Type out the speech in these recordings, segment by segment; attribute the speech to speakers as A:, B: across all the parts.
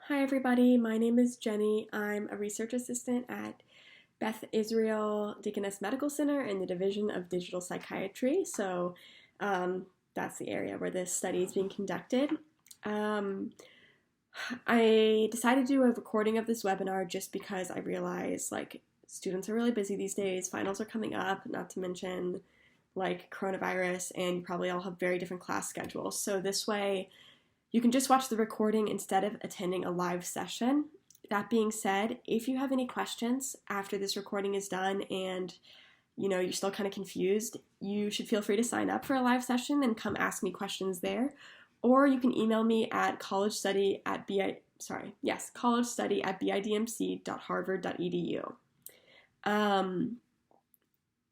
A: Hi everybody, my name is Jenny. I'm a research assistant at Beth Israel Deaconess Medical Center in the Division of Digital Psychiatry. Um, that's the area where this study is being conducted. Um, I decided to do a recording of this webinar just because I realized students are really busy these days. Finals are coming up, not to mention coronavirus, and you probably all have very different class schedules. So this way, you can just watch the recording instead of attending a live session. That being said, if you have any questions after this recording is done and you're still kind of confused, you should feel free to sign up for a live session and come ask me questions there. Or you can email me at collegestudy@bidmc.harvard.edu.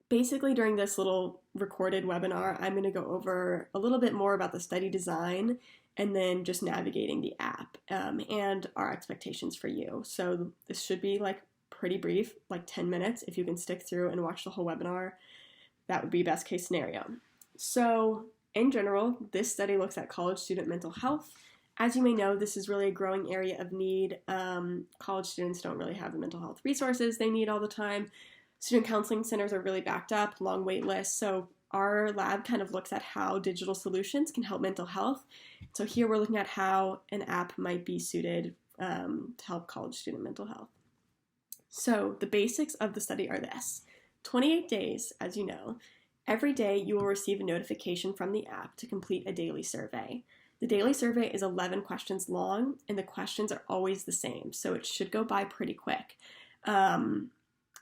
A: Basically, during this little recorded webinar, I'm going to go over a little bit more about the study design and then just navigating the app and our expectations for you. So this should be pretty brief, 10 minutes. If you can stick through and watch the whole webinar, that would be best case scenario. So in general, this study looks at college student mental health. As you may know, this is really a growing area of need. College students don't really have the mental health resources they need all the time. Student counseling centers are really backed up, long wait lists. So our lab kind of looks at how digital solutions can help mental health. So here we're looking at how an app might be suited to help college student mental health. So the basics of the study are this. 28 days, as you know, every day you will receive a notification from the app to complete a daily survey. The daily survey is 11 questions long, and the questions are always the same, so it should go by pretty quick.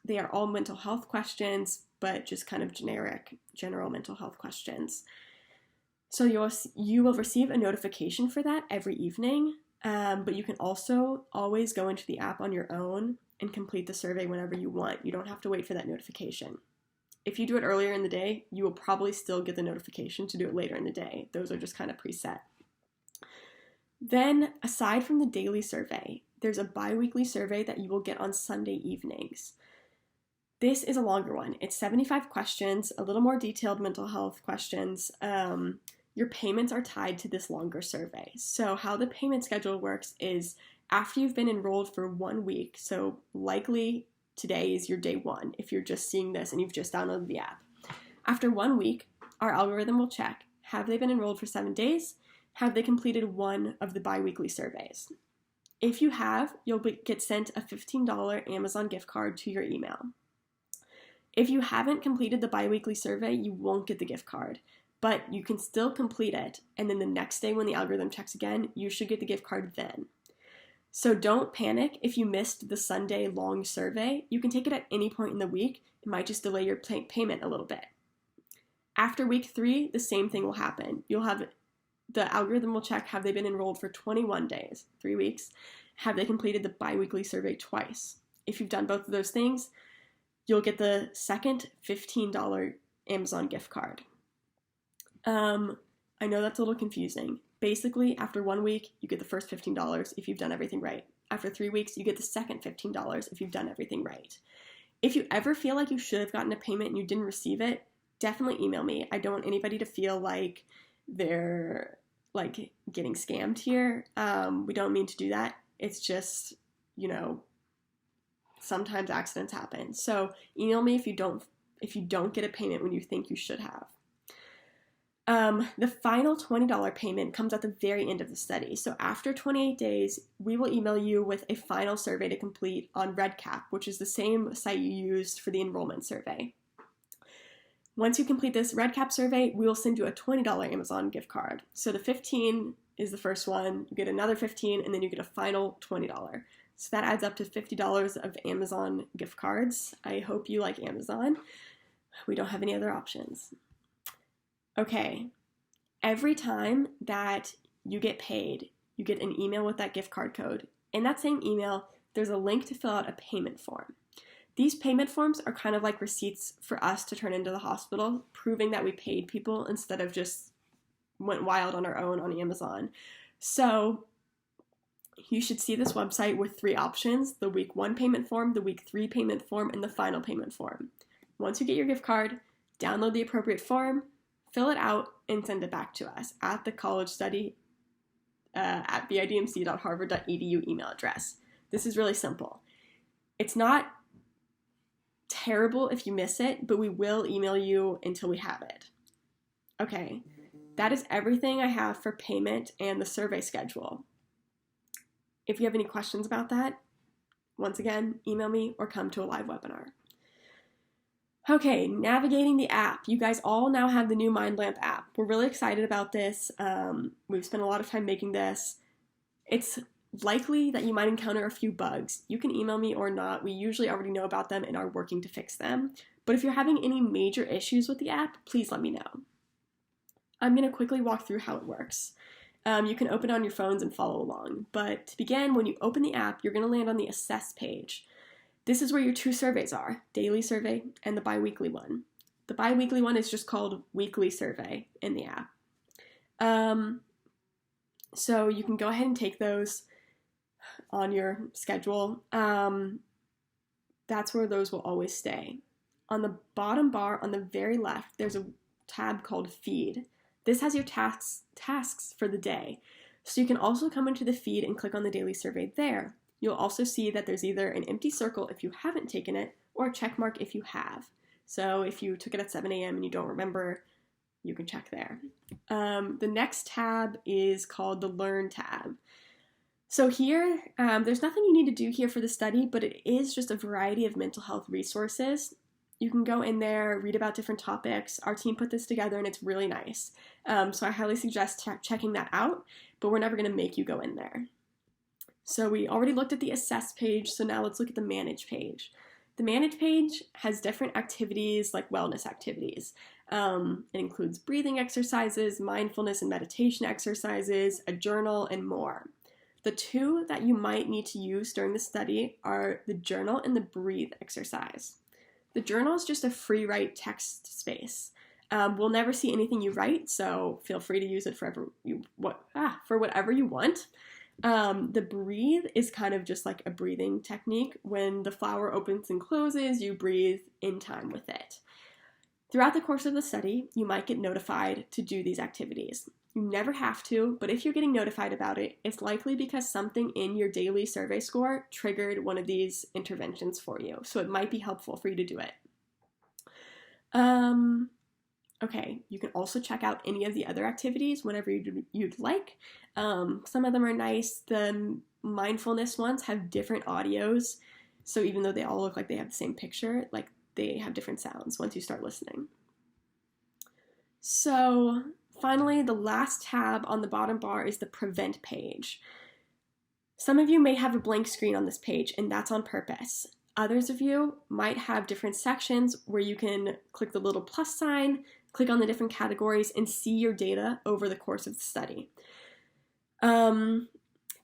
A: They are all mental health questions, but just kind of general mental health questions. So you will receive a notification for that every evening, but you can also always go into the app on your own and complete the survey whenever you want. You don't have to wait for that notification. If you do it earlier in the day, you will probably still get the notification to do it later in the day. Those are just kind of preset. Then, aside from the daily survey, there's a bi-weekly survey that you will get on Sunday evenings. This is a longer one. It's 75 questions, a little more detailed mental health questions. Your payments are tied to this longer survey. So how the payment schedule works is after you've been enrolled for 1 week, so likely today is your day one if you're just seeing this and you've just downloaded the app. After 1 week, our algorithm will check, have they been enrolled for 7 days? Have they completed one of the bi-weekly surveys? If you have, you'll get sent a $15 Amazon gift card to your email. If you haven't completed the bi-weekly survey, you won't get the gift card, but you can still complete it, and then the next day when the algorithm checks again, you should get the gift card then. So don't panic if you missed the Sunday long survey. You can take it at any point in the week. It might just delay your payment a little bit. After week 3, the same thing will happen. The algorithm will check, have they been enrolled for 21 days, 3 weeks? Have they completed the bi-weekly survey twice? If you've done both of those things, you'll get the second $15 Amazon gift card. I know that's a little confusing. Basically, after 1 week, you get the first $15 if you've done everything right. After 3 weeks, you get the second $15 if you've done everything right. If you ever feel like you should have gotten a payment and you didn't receive it, definitely email me. I don't want anybody to feel like they're getting scammed here. We don't mean to do that. It's just, sometimes accidents happen. So email me if you don't get a payment when you think you should have. The final $20 payment comes at the very end of the study. So after 28 days, we will email you with a final survey to complete on REDCap, which is the same site you used for the enrollment survey. Once you complete this REDCap survey, we will send you a $20 Amazon gift card. So the 15 is the first one, you get another 15, and then you get a final $20. So that adds up to $50 of Amazon gift cards. I hope you like Amazon. We don't have any other options. Okay, every time that you get paid, you get an email with that gift card code. In that same email, there's a link to fill out a payment form. These payment forms are kind of like receipts for us to turn into the hospital, proving that we paid people instead of just went wild on our own on Amazon. So you should see this website with 3 options: the week 1 payment form, the week 3 payment form, and the final payment form. Once you get your gift card, download the appropriate form, fill it out, and send it back to us at the college study at bidmc.harvard.edu email address. This is really simple. It's not terrible if you miss it, but we will email you until we have it. Okay, that is everything I have for payment and the survey schedule. If you have any questions about that, once again, email me or come to a live webinar. Okay, navigating the app. You guys all now have the new MindLamp app. We're really excited about this. We've spent a lot of time making this. It's likely that you might encounter a few bugs. You can email me or not. We usually already know about them and are working to fix them. But if you're having any major issues with the app, please let me know. I'm going to quickly walk through how it works. You can open it on your phones and follow along. But to begin, when you open the app, you're going to land on the Assess page. This is where your two surveys are, daily survey and the biweekly one. The biweekly one is just called Weekly Survey in the app. So you can go ahead and take those on your schedule. That's where those will always stay. On the bottom bar on the very left, there's a tab called Feed. This has your tasks for the day. So you can also come into the feed and click on the daily survey there. You'll also see that there's either an empty circle if you haven't taken it or a check mark if you have. So if you took it at 7 a.m. and you don't remember, you can check there. The next tab is called the Learn tab. So here, there's nothing you need to do here for the study, but it is just a variety of mental health resources. You can go in there, read about different topics. Our team put this together and it's really nice. So I highly suggest checking that out, but we're never going to make you go in there. So we already looked at the Assess page, so now let's look at the Manage page. The Manage page has different activities like wellness activities. It includes breathing exercises, mindfulness and meditation exercises, a journal, and more. The two that you might need to use during the study are the journal and the breathe exercise. The journal is just a free write text space. We'll never see anything you write, so feel free to use it for whatever you want. The breathe is kind of just like a breathing technique. When the flower opens and closes, you breathe in time with it. Throughout the course of the study, you might get notified to do these activities. You never have to, but if you're getting notified about it, it's likely because something in your daily survey score triggered one of these interventions for you. So it might be helpful for you to do it. Okay, you can also check out any of the other activities whenever you'd like. Some of them are nice. The mindfulness ones have different audios. So even though they all look like they have the same picture, like they have different sounds once you start listening. So finally, the last tab on the bottom bar is the Prevent page. Some of you may have a blank screen on this page, and that's on purpose. Others of you might have different sections where you can click the little plus sign, click on the different categories, and see your data over the course of the study.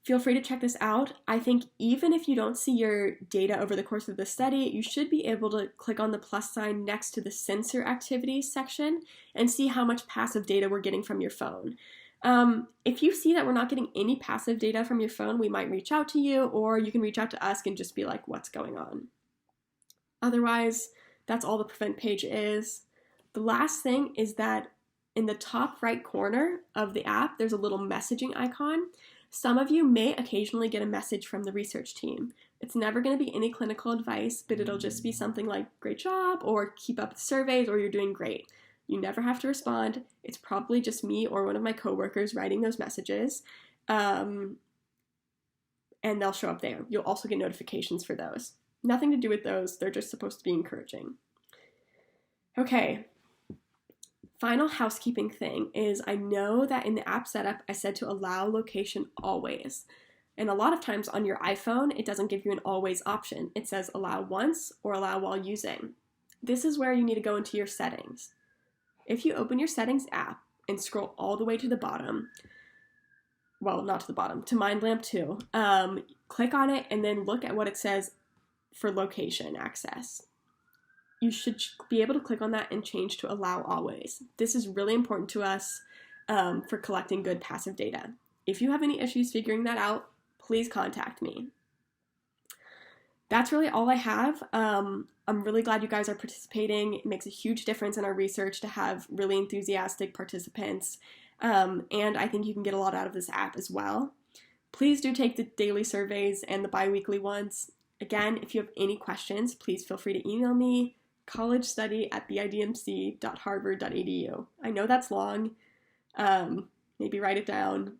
A: Feel free to check this out. I think even if you don't see your data over the course of the study, you should be able to click on the plus sign next to the sensor activities section and see how much passive data we're getting from your phone. If you see that we're not getting any passive data from your phone, we might reach out to you, or you can reach out to us and just be like, what's going on? Otherwise, that's all the Prevent page is. The last thing is that in the top right corner of the app, there's a little messaging icon. Some of you may occasionally get a message from the research team. It's never going to be any clinical advice, but it'll just be something like, great job, or keep up the surveys, or you're doing great. You never have to respond. It's probably just me or one of my coworkers writing those messages, and they'll show up there. You'll also get notifications for those. Nothing to do with those. They're just supposed to be encouraging. Okay. Final housekeeping thing is I know that in the app setup, I said to allow location always. And a lot of times on your iPhone, it doesn't give you an always option. It says allow once or allow while using. This is where you need to go into your settings. If you open your settings app and scroll all the way to the bottom, well, not to the bottom, to MindLamp 2, click on it and then look at what it says for location access. You should be able to click on that and change to allow always. This is really important to us for collecting good passive data. If you have any issues figuring that out, please contact me. That's really all I have. I'm really glad you guys are participating. It makes a huge difference in our research to have really enthusiastic participants. And I think you can get a lot out of this app as well. Please do take the daily surveys and the bi-weekly ones. Again, if you have any questions, please feel free to email me, collegestudy@bidmc.harvard.edu. I know that's long. Maybe write it down.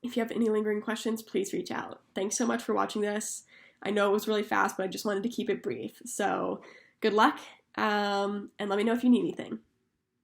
A: If you have any lingering questions, please reach out. Thanks so much for watching this. I know it was really fast, but I just wanted to keep it brief. So good luck, and let me know if you need anything.